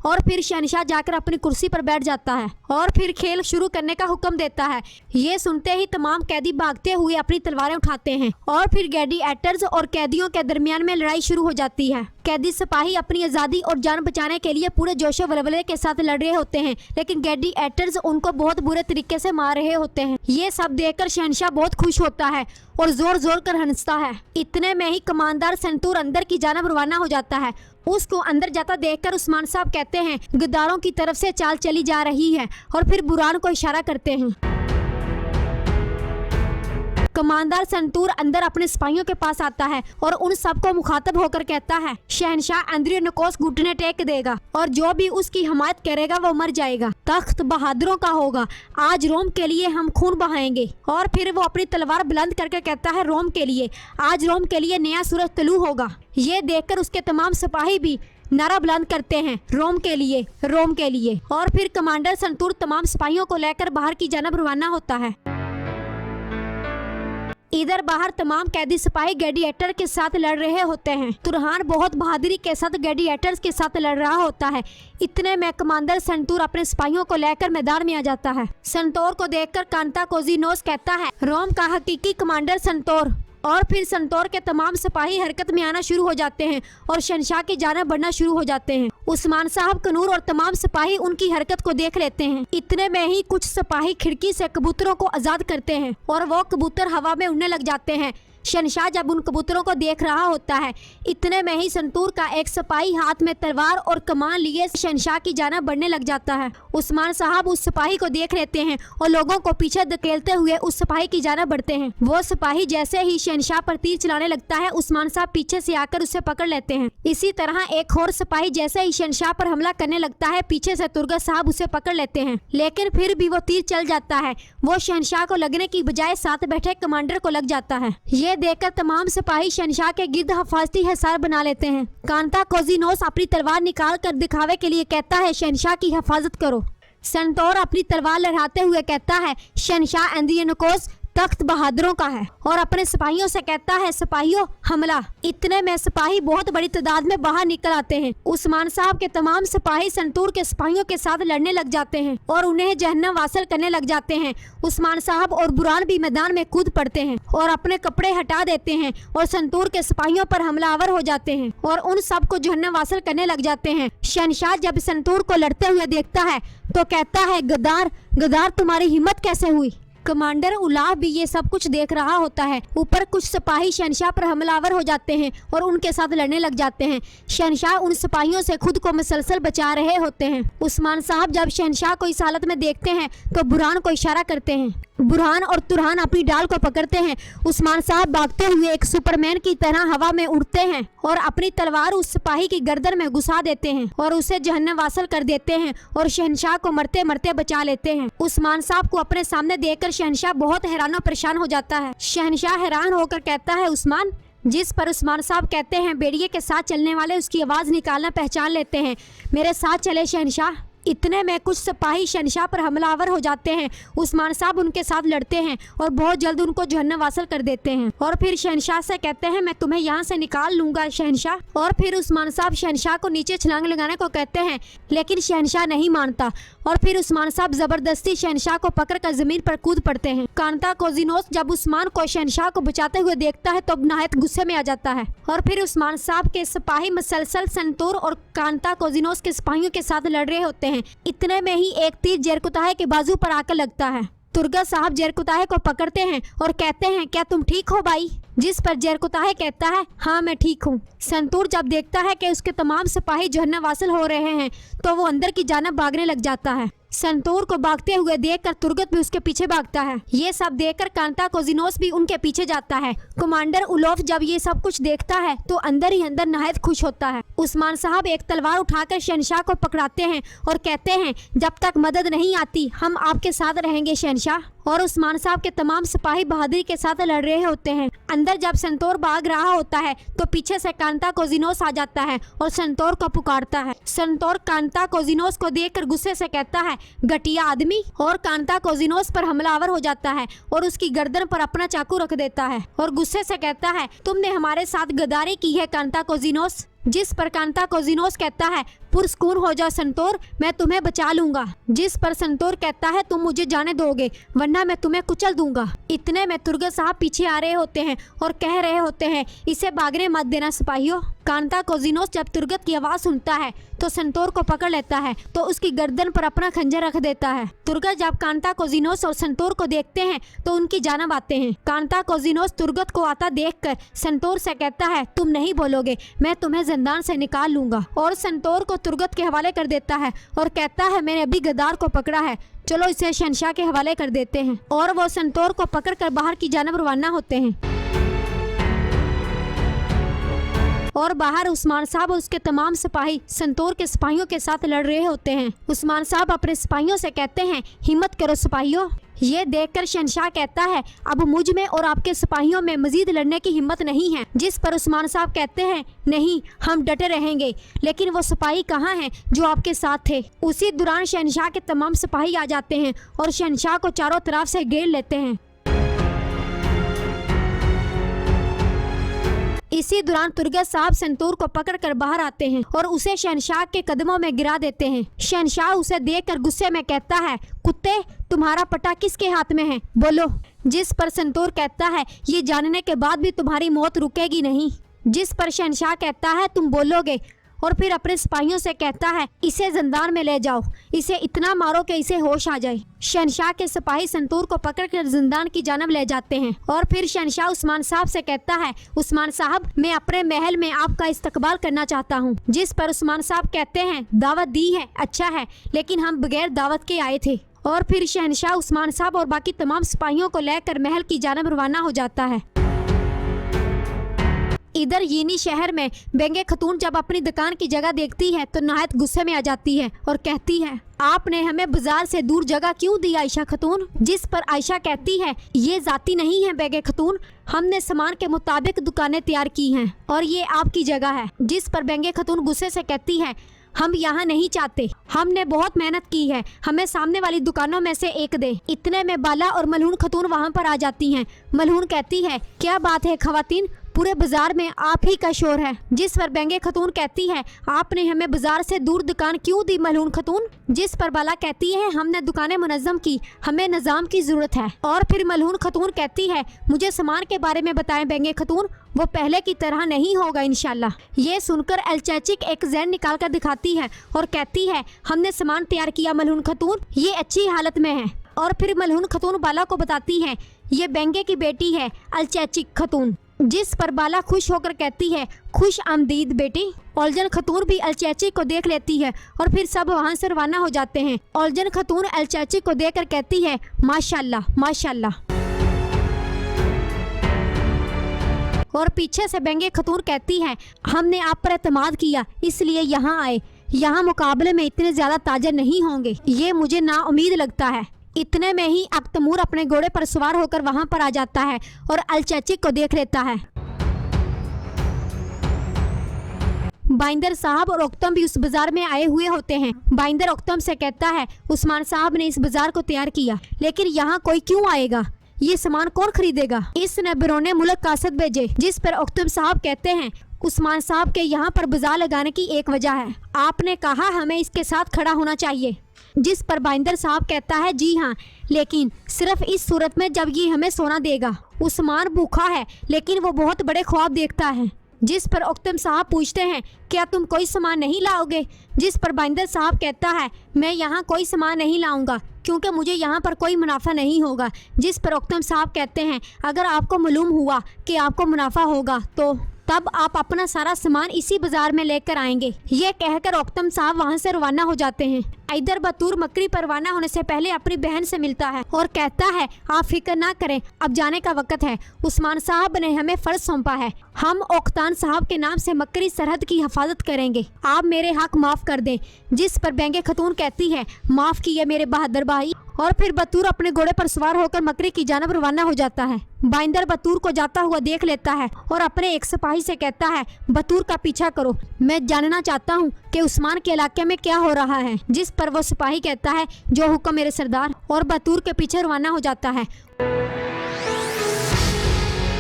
और फिर शहनशाह जाकर अपनी कुर्सी पर बैठ जाता है और फिर खेल शुरू करने का हुक्म देता है। ये सुनते ही तमाम कैदी भागते हुए अपनी तलवारें उठाते हैं और फिर ग्लैडिएटर्स और कैदियों के दरमियान में लड़ाई शुरू हो जाती है। कैदी सिपाही अपनी आज़ादी और जान बचाने के लिए पूरे जोशो वलवले के साथ लड़ रहे होते हैं, लेकिन ग्लैडिएटर्स उनको बहुत बुरे तरीके से मार रहे होते हैं। ये सब देखकर शहनशाह बहुत खुश होता है और जोर जोर कर हंसता है। इतने में ही कमांडर संतूर अंदर की जानब रवाना हो जाता है। उसको अंदर जाता देखकर उस्मान साहब कहते हैं गद्दारों की तरफ से चाल चली जा रही है और फिर बुरहान को इशारा करते हैं। कमांडर संतूर अंदर अपने सिपाहियों के पास आता है और उन सबको मुखातब होकर कहता है शहनशाह एंद्रियानोकोस घुटने टेक देगा और जो भी उसकी हमायत करेगा वो मर जाएगा। तख्त बहादुरों का होगा। आज रोम के लिए हम खून बहाएंगे। और फिर वो अपनी तलवार बुलंद करके कहता है रोम के लिए, आज रोम के लिए नया सूरज तलू होगा। ये देखकर उसके तमाम सिपाही भी नारा बुलंद करते हैं रोम के लिए, रोम के लिए। और फिर कमांडर संतूर तमाम सिपाहियों को लेकर बाहर की जानब रवाना होता है। इधर बाहर तमाम कैदी सिपाही ग्लैडिएटर के साथ लड़ रहे होते हैं। तुरहान बहुत बहादुरी के साथ ग्लैडिएटर्स के साथ लड़ रहा होता है। इतने में कमांडर संतूर अपने सिपाहियों को लेकर मैदान में आ जाता है। संतोर को देखकर कांताकोजिनोस कहता है रोम का हकीकी कमांडर संतोर। और फिर संतोर के तमाम सिपाही हरकत में आना शुरू हो जाते हैं और शहनशाह की जानब बढ़ना शुरू हो जाते हैं। उस्मान साहब, कनूर और तमाम सिपाही उनकी हरकत को देख लेते हैं। इतने में ही कुछ सिपाही खिड़की से कबूतरों को आजाद करते हैं और वो कबूतर हवा में उड़ने लग जाते हैं। शहनशाह जब उन कबूतरों को देख रहा होता है, इतने में ही संतूर का एक सिपाही हाथ में तलवार और कमान लिए शहनशाह की जानब बढ़ने लग जाता है। उस्मान साहब उस सिपाही को देख लेते हैं और लोगों को पीछे धकेलते हुए उस सिपाही की जानब बढ़ते हैं। वो सिपाही जैसे ही शहनशाह पर तीर चलाने लगता है, उस्मान साहब पीछे से आकर उसे पकड़ लेते हैं। इसी तरह एक और सिपाही जैसे ही शहनशाह पर हमला करने लगता है, पीछे से तुर्गत साहब उसे पकड़ लेते हैं, लेकिन फिर भी वो तीर चल जाता है। वो शहनशाह को लगने की बजाय साथ बैठे कमांडर को लग जाता है। ये देखकर तमाम सिपाही शहनशाह के गिर्द हिफाजती हिसार बना लेते हैं। कांताकोजिनोस अपनी तलवार निकाल कर दिखावे के लिए कहता है शहनशाह की हिफाजत करो। संतोर अपनी तलवार लहराते हुए कहता है शहनशाह एंद्रियानोकोस तख्त बहादुरों का है और अपने सिपाहियों से कहता है सिपाहियों हमला। इतने में सिपाही बहुत बड़ी तादाद में बाहर निकल आते हैं। उस्मान साहब के तमाम सिपाही संतूर के सिपाहियों के साथ लड़ने लग जाते हैं और उन्हें जहन्नम वासल करने लग जाते हैं। उस्मान साहब और बुरहान भी मैदान में कूद पड़ते हैं और अपने कपड़े हटा देते हैं और संतूर के सिपाहियों पर हमलावर हो जाते हैं और उन सब को जहन्नम वासल करने लग जाते हैं। शहनशाह जब संतूर को लड़ते हुए देखता है तो कहता है गद्दार, गद्दार तुम्हारी हिम्मत कैसे हुई। कमांडर उलाफ भी ये सब कुछ देख रहा होता है। ऊपर कुछ सिपाही शहनशाह पर हमलावर हो जाते हैं और उनके साथ लड़ने लग जाते हैं। शहनशाह उन सिपाहियों से खुद को मुसलसल बचा रहे होते हैं। उस्मान साहब जब शहनशाह को इस हालत में देखते हैं तो बुरहान को इशारा करते हैं। बुरहान और तुरहान अपनी डाल को पकड़ते हैं। उस्मान साहब भागते हुए एक सुपरमैन की तरह हवा में उड़ते हैं और अपनी तलवार उस सिपाही की गर्दन में घुसा देते हैं और उसे जहन्नम वासल कर देते हैं और शहनशाह को मरते मरते बचा लेते हैं। उस्मान साहब को अपने सामने देखकर शहनशाह बहुत हैरान और परेशान हो जाता है। शहनशाह हैरान होकर कहता है उस्मान। जिस पर उस्मान साहब कहते हैं बेड़िए के साथ चलने वाले उसकी आवाज़ निकालना पहचान लेते हैं। मेरे साथ चले शहनशाह। इतने में कुछ सिपाही शहनशाह पर हमलावर हो जाते हैं। उस्मान साहब उनके साथ लड़ते हैं और बहुत जल्द उनको जहन्नम वासल कर देते हैं और फिर शहनशाह से कहते हैं मैं तुम्हें यहाँ से निकाल लूंगा शहनशाह। और फिर उस्मान साहब शहनशाह को नीचे छलांग लगाने को कहते हैं, लेकिन शहनशाह नहीं मानता और फिर उस्मान साहब जबरदस्ती शहनशाह को पकड़कर जमीन पर कूद पड़ते हैं। कांताकोजिनोस जब उस्मान को शहनशाह को बचाते हुए देखता है तो नहायत गुस्से में आ जाता है और फिर उस्मान साहब के सिपाही मुसलसल संतूर और कांताकोजिनोस के सिपाहियों के साथ लड़ रहे होते हैं। इतने में ही एक तीर जेरकुताहे के बाजू पर आकर लगता है। तुर्गत साहब जेरकुताहे को पकड़ते हैं और कहते हैं क्या तुम ठीक हो भाई। जिस पर जेरकुताहे कहता है हाँ मैं ठीक हूँ। संतूर जब देखता है कि उसके तमाम सिपाही जहन्नम वासल हो रहे हैं तो वो अंदर की जानब भागने लग जाता है। संतूर को भागते हुए देखकर तुर्गत भी उसके पीछे भागता है। ये सब देखकर कांताकोजिनोस भी उनके पीछे जाता है। कमांडर उलोफ जब ये सब कुछ देखता है तो अंदर ही अंदर नहायत खुश होता है। उस्मान साहब एक तलवार उठाकर शहनशाह को पकड़ाते हैं और कहते हैं जब तक मदद नहीं आती हम आपके साथ रहेंगे शहनशाह। और उस्मान साहब के तमाम सिपाही बहादुरी के साथ लड़ रहे होते हैं। अंदर जब संतोर भाग रहा होता है तो पीछे से कांताकोजिनोस आ जाता है और संतोर को पुकारता है। संतोर कांताकोजिनोस को देखकर गुस्से से कहता है घटिया आदमी, और कांताकोजिनोस पर हमलावर हो जाता है और उसकी गर्दन पर अपना चाकू रख देता है और गुस्से से कहता है तुमने हमारे साथ गद्दारी की है कांताकोजिनोस। जिस पर कांताकोजिनोस कहता है पुरस्कून हो जाओ संतोर, मैं तुम्हें बचा लूंगा। जिस पर संतोर कहता है तुम मुझे जाने दोगे वरना मैं तुम्हें कुचल दूंगा। इतने में तुर्गत साहब पीछे आ रहे होते हैं और कह रहे होते हैं इसे भागने मत देना सिपाहियों। कांता कोजिनोस जब तुर्गत की आवाज सुनता है तो संतोर को पकड़ लेता है तो उसकी गर्दन पर अपना खंजर रख देता है। तुर्गत जब कांता कोजिनोस और संतोर को देखते हैं तो उनकी जानब आते हैं। कांता कोजिनोस तुर्गत को आता देखकर संतोर से कहता है तुम नहीं बोलोगे, मैं तुम्हें जिंदान से निकाल लूंगा, और संतोर को तुर्गत के हवाले कर देता है और कहता है मैंने अभी गद्दार को पकड़ा है, चलो इसे शहंशाह के हवाले कर देते हैं। और वो संतोर को पकड़कर बाहर की जानब रवाना होते हैं। और बाहर उस्मान साहब और उसके तमाम सिपाही संतोर के सिपाहियों के साथ लड़ रहे होते हैं। उस्मान साहब अपने सिपाहियों से कहते हैं हिम्मत करो सिपाहियों। ये देखकर शहंशाह कहता है अब मुझ में और आपके सिपाहियों में मजीद लड़ने की हिम्मत नहीं है। जिस पर उस्मान साहब कहते हैं नहीं, हम डटे रहेंगे। लेकिन वो सिपाही कहाँ हैं जो आपके साथ थे? उसी दौरान शहंशाह के तमाम सिपाही आ जाते हैं और शहंशाह को चारों तरफ से घेर लेते हैं। इसी दौरान तुर्गत साहब संतूर को पकड़कर बाहर आते हैं और उसे शहंशाह के कदमों में गिरा देते हैं। शहंशाह उसे देखकर गुस्से में कहता है कुत्ते, तुम्हारा पटा किसके हाथ में है, बोलो। जिस पर संतूर कहता है ये जानने के बाद भी तुम्हारी मौत रुकेगी नहीं। जिस पर शहंशाह कहता है तुम बोलोगे, और फिर अपने सिपाहियों से कहता है इसे जिंदान में ले जाओ, इसे इतना मारो कि इसे होश आ जाए। शहंशाह के सिपाही संतूर को पकड़कर जिंदान की जानब ले जाते हैं और फिर शहंशाह उस्मान साहब से कहता है उस्मान साहब, मैं अपने महल में आपका इस्तकबाल करना चाहता हूँ। जिस पर उस्मान साहब कहते हैं दावत दी है, अच्छा है, लेकिन हम बगैर दावत के आए थे। और फिर शहंशाह उस्मान साहब और बाकी तमाम सिपाहियों को लेकर महल की जानब रवाना हो जाता है। इधर यीनी शहर में बेंगे खतून जब अपनी दुकान की जगह देखती है तो नहायत गुस्से में आ जाती है और कहती है आपने हमें बाजार से दूर जगह क्यों दी आयशा खतून? जिस पर आयशा कहती है ये जाती नहीं है बेगे खतून, हमने सामान के मुताबिक दुकानें तैयार की हैं और ये आपकी जगह है। जिस पर बेंगे खतून गुस्से से कहती है हम यहाँ नहीं चाहते, हमने बहुत मेहनत की है, हमें सामने वाली दुकानों में से एक दे। इतने में बाला और मलहून खतून वहाँ पर आ जाती हैं। मलहून कहती है क्या बात है खवातीन, पूरे बाजार में आप ही का शोर है। जिस पर बेंगे खतून कहती है आपने हमें बाजार से दूर दुकान क्यों दी मलहून खतून? जिस पर बाला कहती है हमने दुकानें मुनज़्ज़म की, हमें निज़ाम की जरूरत है। और फिर मलहून खतून कहती है मुझे सामान के बारे में बताएं बेंगे खतून, वो पहले की तरह नहीं होगा इंशाल्लाह। ये सुनकर एलचैचिक एक जैन निकाल कर दिखाती है और कहती है हमने सामान तैयार किया मलहून खतून, ये अच्छी हालत में है। और फिर मलहून खतून बाला को बताती है ये बेंगे की बेटी है अलचैचिक खतून। जिस पर बाला खुश होकर कहती है खुश आमदीद बेटी। ओल्जन खतून भी अलचैची को देख लेती है और फिर सब वहाँ से रवाना हो जाते हैं। ओल्जन खतून अलचैची को देखकर कहती है माशाल्लाह माशाल्लाह। और पीछे से बेंगे खतून कहती है हमने आप पर एतमाद किया इसलिए यहाँ आए, यहाँ मुकाबले में इतने ज्यादा ताजर नहीं होंगे, ये मुझे नाउम्मीद लगता है। इतने में ही अख्तमूर अपने घोड़े पर सवार होकर वहां पर आ जाता है और अलचैचिक को देख लेता है। बाइंदर साहब और ओक्तम भी उस बाजार में आए हुए होते हैं। बाइंदर ओक्तम से कहता है उस्मान साहब ने इस बाजार को तैयार किया, लेकिन यहाँ कोई क्यों आएगा, ये सामान कौन खरीदेगा? इसने बिरोने मुल्क कासद भेजे। जिस पर ओक्तम साहब कहते हैं उस्मान साहब के यहाँ पर बाजार लगाने की एक वजह है, आपने कहा हमें इसके साथ खड़ा होना चाहिए। जिस पर बाइंदर साहब कहता है जी हाँ, लेकिन सिर्फ इस सूरत में जब ये हमें सोना देगा। उस्मान भूखा है लेकिन वो बहुत बड़े ख्वाब देखता है। जिस पर ओक्तम साहब पूछते हैं क्या तुम कोई सामान नहीं लाओगे? जिस पर बाइंदर साहब कहता है मैं यहाँ कोई सामान नहीं लाऊंगा क्योंकि मुझे यहाँ पर कोई मुनाफा नहीं होगा। जिस पर ओक्तम साहब कहते हैं अगर आपको मालूम हुआ कि आपको मुनाफा होगा तो तब आप अपना सारा सामान इसी बाजार में लेकर आएंगे। ये कहकर ओक्तम साहब वहाँ से रवाना हो जाते हैं। इधर बतूर मकरी पर रवाना होने से पहले अपनी बहन से मिलता है और कहता है आप फिक्र ना करें, अब जाने का वक्त है। उस्मान साहब ने हमें फर्ज सौंपा है, हम ओक्तान साहब के नाम से मकरी सरहद की हिफाजत करेंगे, आप मेरे हक माफ कर दें। जिस पर बेंगे खतून कहती है माफ किए मेरे बहादुर भाई। और फिर बतूर अपने घोड़े पर सवार होकर मकरी की जानब रवाना हो जाता है। बाइंदर बतूर को जाता हुआ देख लेता है और अपने एक सिपाही से कहता है बतूर का पीछा करो, मैं जानना चाहता हूँ कि उस्मान के इलाके में क्या हो रहा है। जिस पर वो सिपाही कहता है जो हुक्म मेरे सरदार, और बतूर के पीछे रवाना हो जाता है।